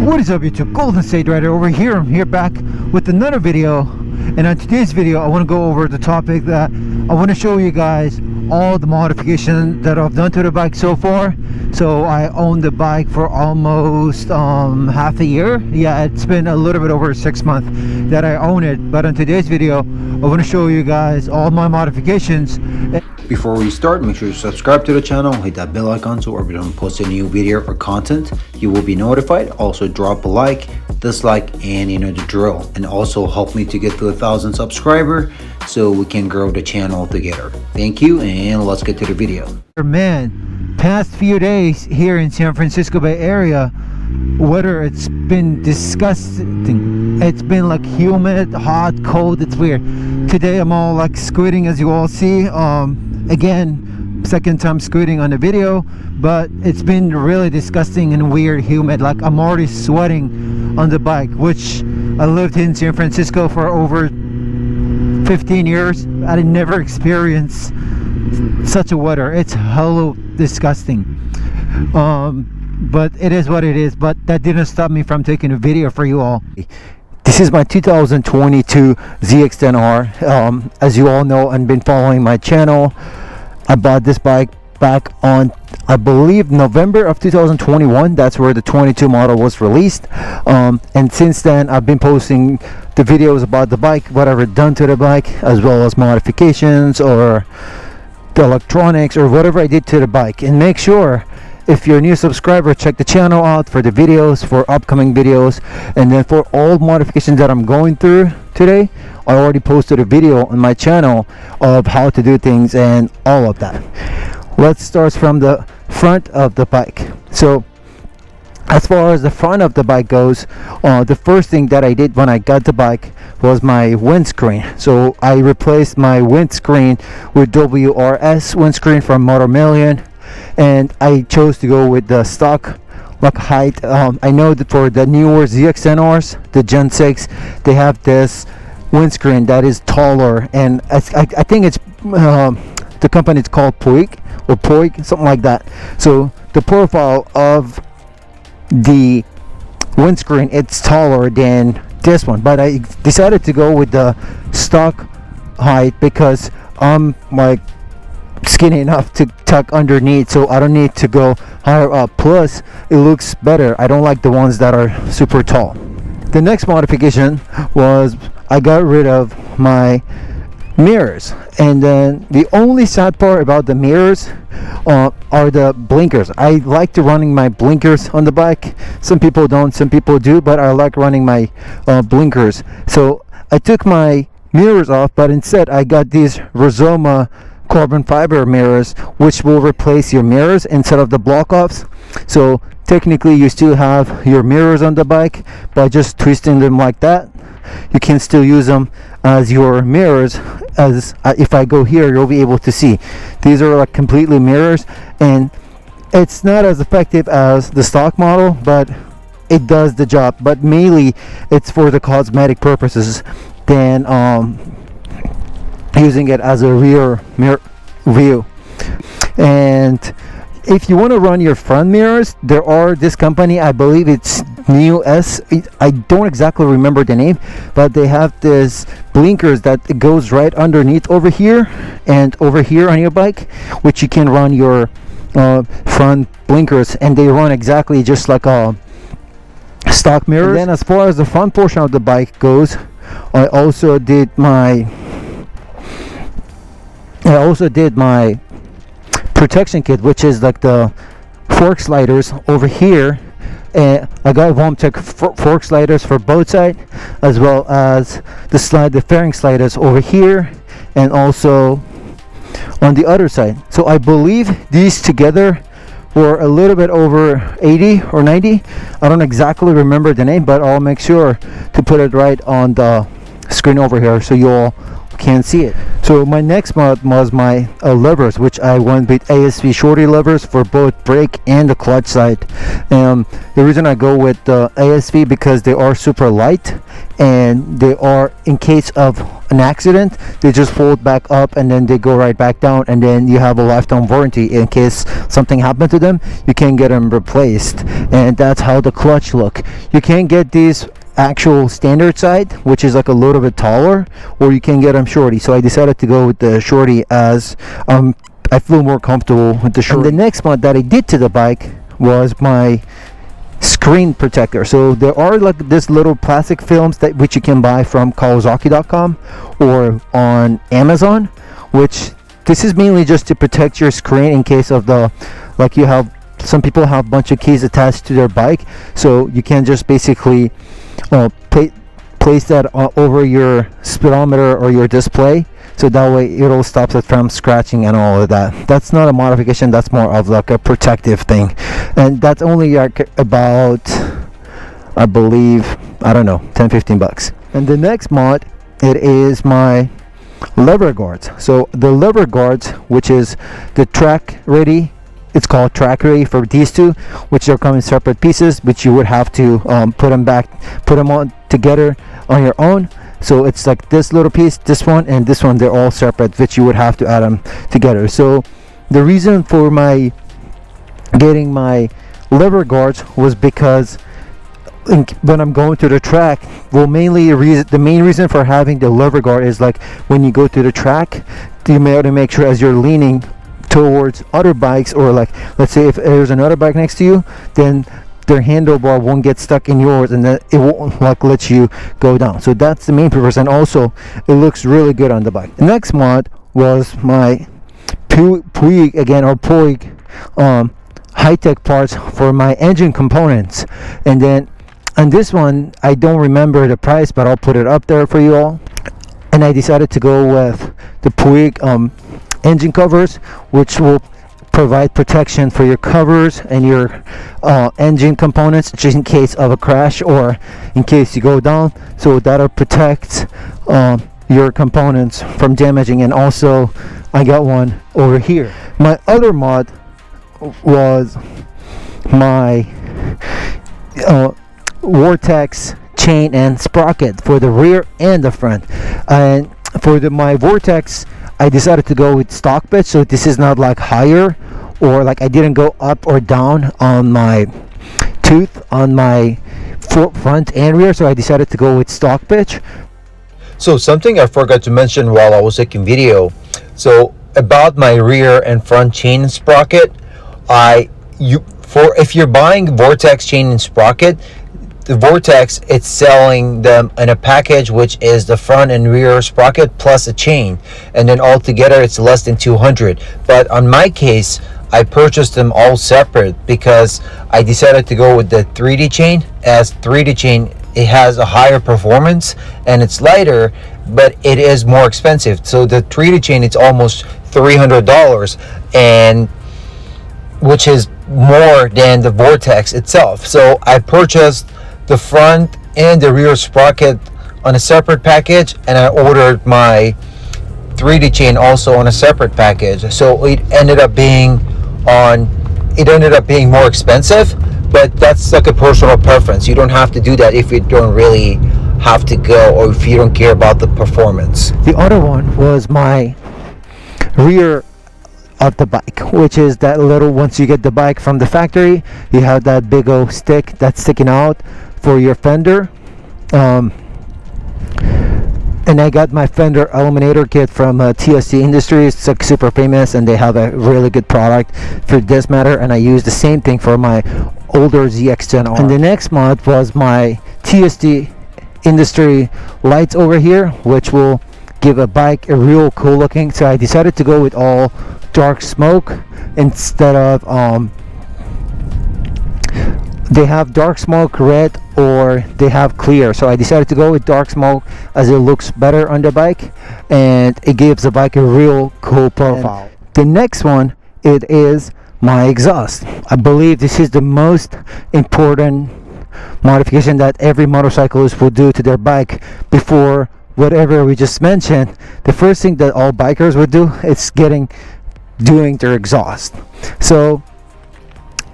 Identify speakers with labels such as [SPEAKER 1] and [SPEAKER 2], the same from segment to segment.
[SPEAKER 1] What is up, YouTube? Golden State Rider over here. I'm here back with another video, and on today's video I want to go over the topic that I want to show you guys all the modifications that I've done to the bike so far. So I owned the bike for almost half a year. Yeah, it's been a little bit over 6 months that I own it, but on today's video I want to show you guys all my modifications.
[SPEAKER 2] Before we start, make sure you subscribe to the channel, hit that bell icon so every time we post a new video or content, you will be notified. Also drop a like, dislike, and you know the drill. And also help me to get to 1,000 subscribers so we can grow the channel together. Thank you, and let's get to the video.
[SPEAKER 1] Man, past few days here in San Francisco Bay Area, weather, it's been disgusting. It's been like humid, hot, cold. It's weird. Today I'm all like squinting, as you all see. Again, second time squinting on the video, but it's been really disgusting and weird, humid. Like I'm already sweating on the bike, which I lived in San Francisco for over 15 years. I never experienced such a weather. It's hella disgusting. But it is what it is. But that didn't stop me from taking a video for you all. This is my 2022 ZX-10R. As you all know and been following my channel, I bought this bike back on, I believe, November of 2021. That's where the 22 model was released. And since then I've been posting the videos about the bike, whatever done to the bike, as well as modifications or the electronics or whatever I did to the bike. And make sure, if you're a new subscriber, check the channel out for the videos, for upcoming videos, and then for all modifications that I'm going through today. I already posted a video on my channel of how to do things and all of that. Let's start from the front of the bike. So as far as the front of the bike goes, the first thing that I did when I got the bike was my windscreen. So I replaced my windscreen with WRS windscreen from Motor Million, and I chose to go with the stock like height. I know that for the newer ZX-10Rs, the Gen 6, they have this windscreen that is taller, and I think it's the company is called Puig or Puig, something like that. So the profile of the windscreen, it's taller than this one, but I decided to go with the stock height because I'm like skinny enough to tuck underneath, so I don't need to go higher up. Plus it looks better. I don't like the ones that are super tall. The next modification was I got rid of my mirrors, and then the only sad part about the mirrors are the blinkers. I like to running my blinkers on the bike. Some people don't, some people do, but I like running my blinkers. So I took my mirrors off, but instead I got these Rizoma carbon fiber mirrors, which will replace your mirrors instead of the block offs. So technically you still have your mirrors on the bike, by just twisting them like that you can still use them as your mirrors. As if I go here, you'll be able to see these are like completely mirrors, and it's not as effective as the stock model, but it does the job. But mainly it's for the cosmetic purposes than using it as a rear mirror view. And if you want to run your front mirrors, there are this company, I believe it's Neo S, I don't exactly remember the name, but they have this blinkers that goes right underneath over here and over here on your bike, which you can run your front blinkers, and they run exactly just like a stock mirror. And then as far as the front portion of the bike goes, I also did my protection kit, which is like the fork sliders over here. And I got Vomtech fork sliders for both sides, as well as the fairing sliders over here and also on the other side. So I believe these together were a little bit over 80 or 90. I don't exactly remember the name, but I'll make sure to put it right on the screen over here so you all can see it. So So my next mod was my levers, which I went with ASV shorty levers for both brake and the clutch side. The reason I go with the ASV because they are super light, and they are, in case of an accident, they just fold back up and then they go right back down, and then you have a lifetime warranty. In case something happened to them, you can get them replaced. And that's how the clutch look. You can get these actual standard side, which is like a little bit taller, or you can get them shorty. So I decided to go with the shorty as I feel more comfortable with the shorty. And the next mod that I did to the bike was my screen protector. So there are like this little plastic films that which you can buy from Kawasaki.com or on Amazon, which this is mainly just to protect your screen in case of the, like, you have some people have a bunch of keys attached to their bike, so you can just basically place that over your speedometer or your display, so that way it'll stop it from scratching and all of that. That's not a modification, that's more of like a protective thing, and that's only like about, I believe, I don't know, 10-15 bucks. And the next mod, it is my lever guards. So the lever guards, which is the track ready, it's called track ready for these two, which are come in separate pieces, which you would have to put them on together on your own. So it's like this little piece, this one, and this one, they're all separate, which you would have to add them together. So the reason for my getting my lever guards was because when I'm going to the track, well, mainly the main reason for having the lever guard is like when you go to the track, you may have to make sure as you're leaning towards other bikes, or like let's say if there's another bike next to you, then their handlebar won't get stuck in yours, and then it won't like let you go down. So that's the main purpose, and also it looks really good on the bike. The next mod was my Puig again, or Puig high-tech parts for my engine components. And then on this one, I don't remember the price, but I'll put it up there for you all. And I decided to go with the Puig engine covers, which will provide protection for your covers and your engine components, just in case of a crash or in case you go down. So that'll protect your components from damaging. And also I got one over here. My other mod was my Vortex chain and sprocket for the rear and the front. And for my Vortex, I decided to go with stock pitch, so this is not like higher, or like I didn't go up or down on my tooth on my front and rear, so I decided to go with stock pitch.
[SPEAKER 2] So something I forgot to mention while I was taking video, so about my rear and front chain and sprocket, if you're buying Vortex chain and sprocket, the Vortex, it's selling them in a package, which is the front and rear sprocket plus a chain, and then altogether it's less than 200. But on my case, I purchased them all separate because I decided to go with the 3D chain. As 3D chain, it has a higher performance and it's lighter, but it is more expensive. So the 3D chain, it's almost $300, and which is more than the Vortex itself. So I purchased the front and the rear sprocket on a separate package, and I ordered my 3D chain also on a separate package. So it ended up being more expensive, but that's like a personal preference. You don't have to do that if you don't really have to go, or if you don't care about the performance.
[SPEAKER 1] The other one was my rear of the bike, which is that little, once you get the bike from the factory, you have that big old stick that's sticking out for your fender. And I got my Fender Eliminator kit from TSC Industries. It's like super famous, and they have a really good product for this matter, and I use the same thing for my older ZX-10R. And the next mod was my TSC Industry lights over here, which will give a bike a real cool looking. So I decided to go with all dark smoke instead of they have dark smoke red, or they have clear. So I decided to go with dark smoke as it looks better on the bike, and it gives the bike a real cool profile. And the next one, it is my exhaust. I believe this is the most important modification that every motorcyclist will do to their bike before whatever we just mentioned, the first thing that all bikers would do is doing their exhaust. So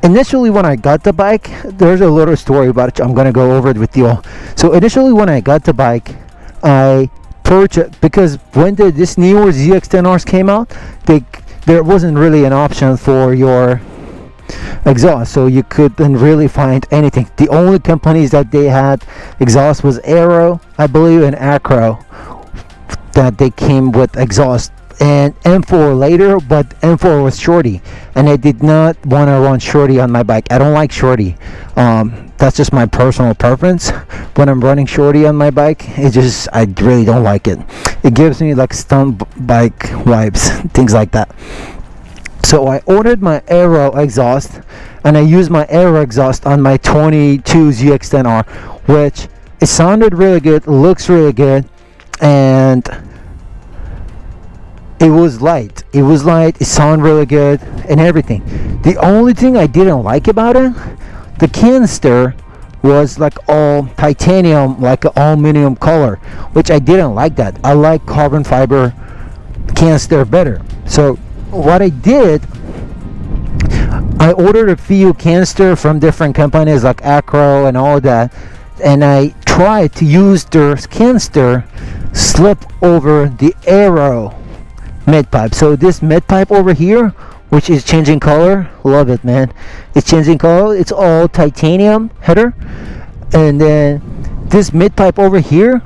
[SPEAKER 1] initially when I got the bike, there's a little story about it. I'm gonna go over it with you all. So initially when I got the bike, I purchased, because when this newer ZX-10Rs came out, there wasn't really an option for your exhaust, so you couldn't really find anything. The only companies that they had exhaust was Aero, I believe, and Acro, that they came with exhaust, and M4 later, but M4 was shorty, and I did not want to run shorty on my bike. I don't like shorty. That's just my personal preference. When I'm running shorty on my bike, I really don't like it. It gives me like stunt bike vibes, things like that. So I ordered my Aero exhaust, and I used my Aero exhaust on my 22 ZX-10R, which it sounded really good, looks really good, and it was light. It sounded really good and everything. The only thing I didn't like about it, the canister was like all titanium, like an aluminum color, which I didn't like that. I like carbon fiber canister better. So what I did, I ordered a few canister from different companies like Acro and all that, and I tried to use their canister slip over the Aero mid pipe. So this mid pipe over here, which is changing color, love it, man. It's changing color. It's all titanium header, and then this mid pipe over here,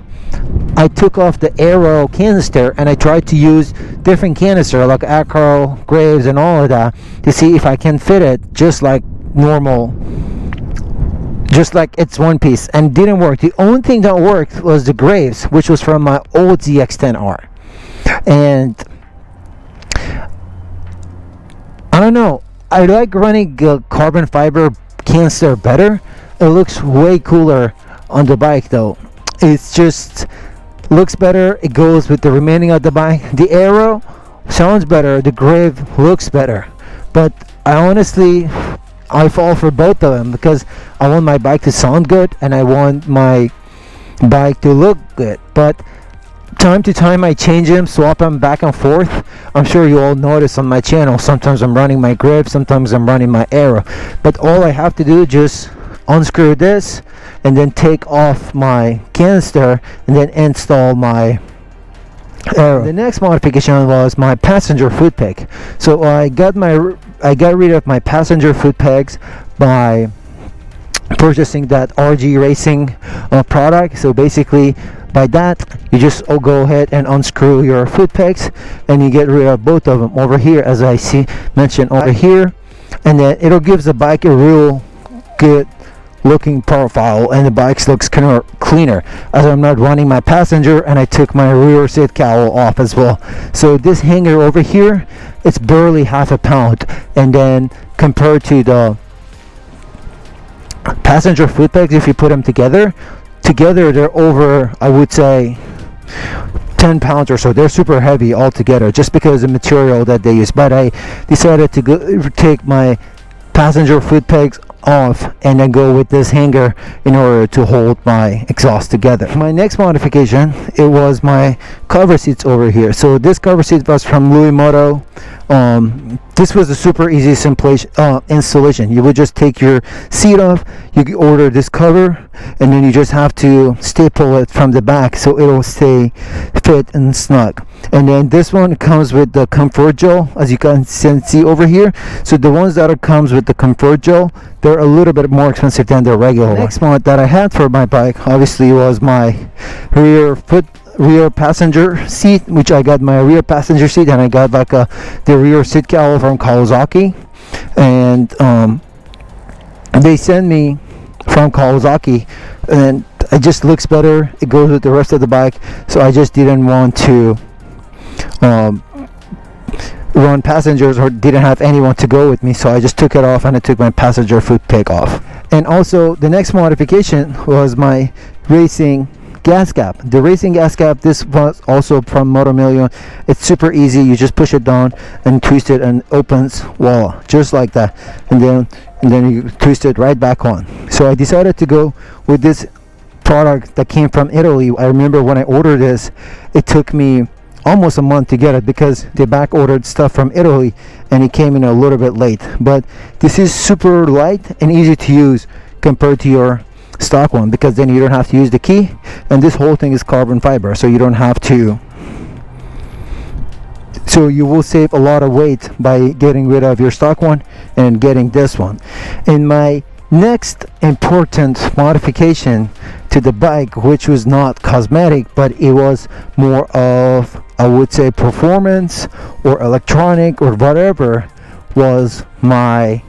[SPEAKER 1] I took off the Aero canister and I tried to use different canister like Acro, Graves, and all of that to see if I can fit it just like normal, just like it's one piece, and didn't work. The only thing that worked was the Graves, which was from my old ZX-10R. And I don't know, I like running carbon fiber canister better. It looks way cooler on the bike though. It's just looks better. It goes with the remaining of the bike. The Aero sounds better. The Grave looks better. But I fall for both of them because I want my bike to sound good and I want my bike to look good. But time to time I change them, swap them back and forth. I'm sure you all notice on my channel, sometimes I'm running my Grave, sometimes I'm running my Aero. But all I have to do is just unscrew this and then take off my canister and then install my Aero. The next modification was my passenger foot peg. So I got rid of my passenger foot pegs by purchasing that RG Racing product. So basically by that you just go ahead and unscrew your foot pegs and you get rid of both of them over here, as I mentioned over here, and then it'll give the bike a real good looking profile and the bike looks cleaner, as I'm not running my passenger, and I took my rear seat cowl off as well. So this hanger over here, it's barely half a pound, and then compared to the passenger foot pegs, if you put them together they're over, I would say, 10 pounds or so. They're super heavy altogether just because of the material that they use. But I decided to take my passenger foot pegs off and then go with this hanger in order to hold my exhaust together. My next modification, it was my cover seats over here. So this cover seat was from Louis Moto. This was a super easy installation. You would just take your seat off, you order this cover, and then you just have to staple it from the back so it'll stay fit and snug. And then this one comes with the comfort gel, as you can see over here. So the ones that comes with the comfort gel, they're a little bit more expensive than the regular one. The next mod that I had for my bike obviously was my rear passenger seat, which I got my rear passenger seat and I got like the rear seat cowl from Kawasaki, and they sent me from Kawasaki, and it just looks better. It goes with the rest of the bike, so I just didn't want to run passengers or didn't have anyone to go with me, so I just took it off and I took my passenger foot peg off. And also the next modification was my racing gas cap. The racing gas cap, this was also from Moto Million. It's super easy. You just push it down and twist it and it opens, voila, just like that, and then you twist it right back on. So I decided to go with this product that came from Italy. I remember when I ordered this, it took me almost a month to get it because they back ordered stuff from Italy and it came in a little bit late. But this is super light and easy to use compared to your stock one, because then you don't have to use the key, and this whole thing is carbon fiber, so you don't have to, so you will save a lot of weight by getting rid of your stock one and getting this one. And my next important modification to the bike, which was not cosmetic but it was more of, I would say, performance or electronic or whatever, was my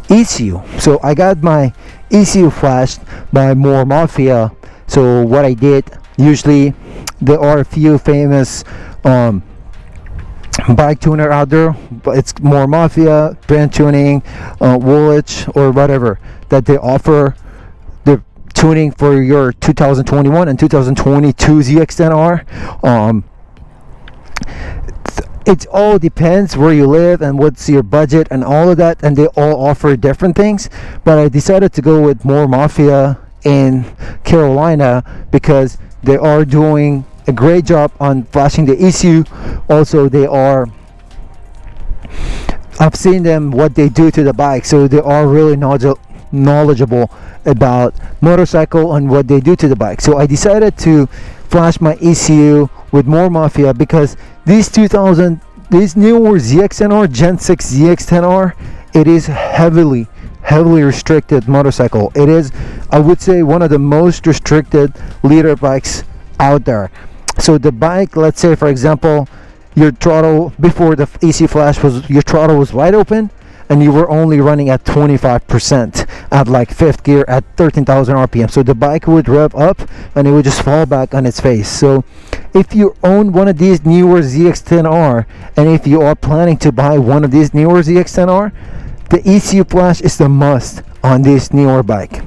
[SPEAKER 1] ECU. So I got my ECU Flash by More Mafia. So what I did, usually there are a few famous bike tuner out there, but it's More Mafia, Brand Tuning, Woolwich, or whatever, that they offer the tuning for your 2021 and 2022 ZX-10R. It all depends where you live and what's your budget and all of that, and they all offer different things. But I decided to go with More Mafia in Carolina because they are doing a great job on flashing the ECU. Also, I've seen them, what they do to the bike, so they are really knowledgeable about motorcycle and what they do to the bike. So I decided to flash my ECU with More Mafia because this newer ZX-10R, Gen 6 ZX-10R, it is heavily restricted motorcycle. It is, I would say, one of the most restricted leader bikes out there. So the bike, let's say for example, your throttle before the ECU Flash was, your throttle was wide open and you were only running at 25% at like 5th gear at 13,000 RPM. So the bike would rev up and it would just fall back on its face. So if you own one of these newer ZX-10R, and if you are planning to buy one of these newer ZX-10R, the ECU Flash is the must on this newer bike.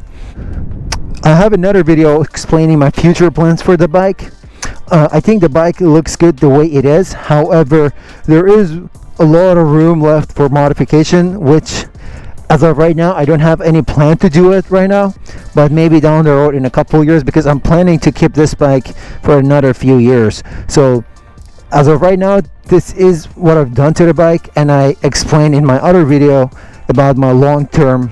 [SPEAKER 1] I have another video explaining my future plans for the bike. I think the bike looks good the way it is. However, there is a lot of room left for modification, which as of right now I don't have any plan to do it right now, but maybe down the road in a couple years, because I'm planning to keep this bike for another few years. So as of right now, this is what I've done to the bike, and I explained in my other video about my long-term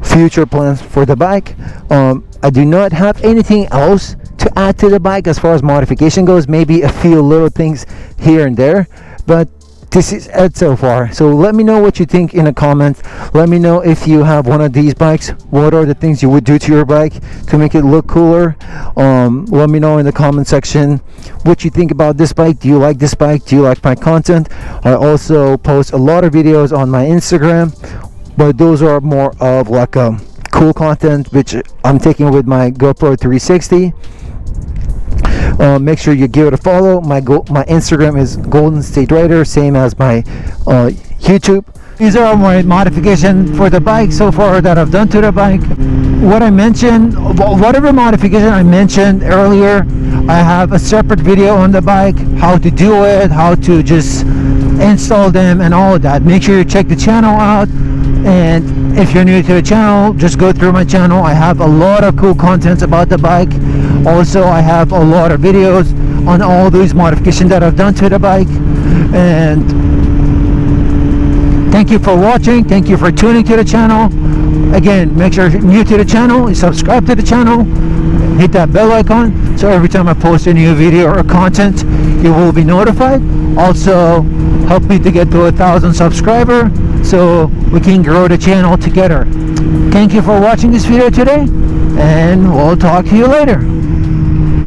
[SPEAKER 1] future plans for the bike. I do not have anything else to add to the bike as far as modification goes, maybe a few little things here and there, but this is it so far. So let me know what you think in the comments. Let me know if you have one of these bikes, what are the things you would do to your bike to make it look cooler. Let me know in the comment section what you think about this bike. Do you like this bike? Do you like my content? I also post a lot of videos on my Instagram, but those are more of like a cool content, which I'm taking with my GoPro 360. Make sure you give it a follow. My Instagram is Golden State Rider, same as my YouTube. These are my modifications for the bike so far that I've done to the bike. What I mentioned, whatever modification I mentioned earlier, I have a separate video on the bike, how to do it, how to just install them and all of that. Make sure you check the channel out, and if you're new to the channel, just go through my channel. I have a lot of cool contents about the bike. Also, I have a lot of videos on all these modifications that I've done to the bike. And thank you for watching. Thank you for tuning to the channel. Again, make sure you're new to the channel, you subscribe to the channel, hit that bell icon, so every time I post a new video or content, you will be notified. Also, help me to get to 1,000 subscribers so we can grow the channel together. Thank you for watching this video today, and we'll talk to you later.